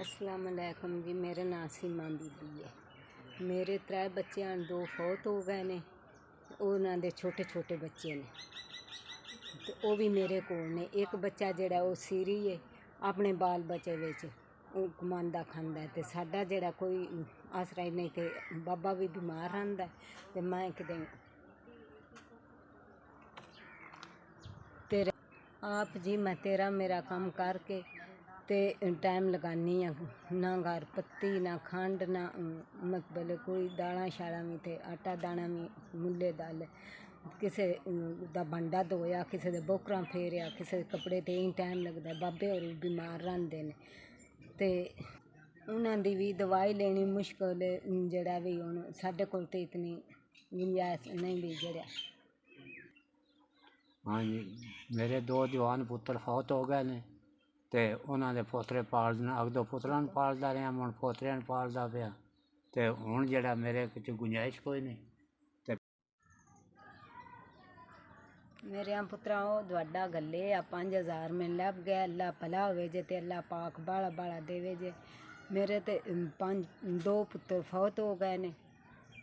अस्सलाम वालेकुम जी। मेरा नाम सीमा बीबी है। मेरे 3 बच्चे हैं, 2 फौत हो गए ने। उन्होंने छोटे छोटे बच्चे ने तो वो भी मेरे को ने। एक बच्चा जड़ा वो सीरी है, अपने बाल बच्चे विच कमांदा खांदा है। तो साडा जड़ा कोई आसरा ही नहीं। तो बाबा भी बीमार रहिंदा है। तो मैं किते तेरे आप जी मैं तेरा मेरा काम करके ते टाइम लगानी हाँ। ना घर पत्ती ना खंड ना मतलब कोई दाला शाला भी थे, आटा दाना भी मुल्ले दाल। किसे दा भांडा धोया, किसे दे बोकरां फेरिया, किसे दे कपड़े ते ही टाइम लगता। बाबे होर बीमार रहिंदे ने ते उन्हां दी भी दवाई लेनी मुश्किल जड़ा भी हुण साडे कोल ते इतनी गुंजाइश नहीं भी जड़ा। हाँ जी, मेरे 2 जवान पुत्र फौत हो गए ने ते उन्हां दे पोतरे पालना। अगदों पुत्रां नूं पालदा रहा, हुण पोतरियां नूं पालदा पिया। ते हुण जेह्ड़ा मेरे च गुंजाइश कोई नहीं। ते मेरे पुत्रा वो दुआडा गले आ 5000 में लभ गया। अल्लाह भला होवे जे ते अल्लाह पाक बाला बाला देवे जे। मेरे ते 2 पुत्र फौत हो गए ने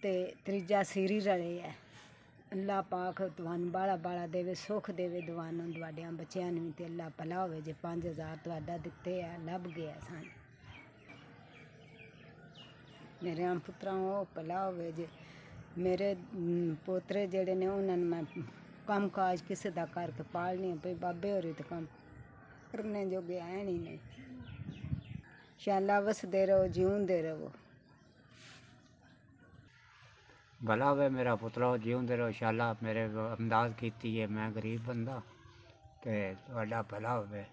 ते त्रीजा सीरी रले है। अल्लाह पाक तुहानू बाला बाला देवे, सुख देवे दुआनों दुआडियां बच्चियां नूं। ते अल्लाह भला होवे जे 5000 तुहाडा दित्ते है, लभ गया सानू। मेरे पुत्रा वो भला होवे जे। मेरे पोतरे जेड़े ने उन्हां नूं मैं कम काज किसे दा करके पालनी भाई। बाबे होरी तो कम करने जोगे है ही नहीं। शाला वसदे रहो, जीउंदे रहो। भला होवे मेरा पुत्रा, जीउंदे रहो। शाला मेरे अमदाद कीती है, मैं गरीब बंदा ते तुहाडा भला होवे।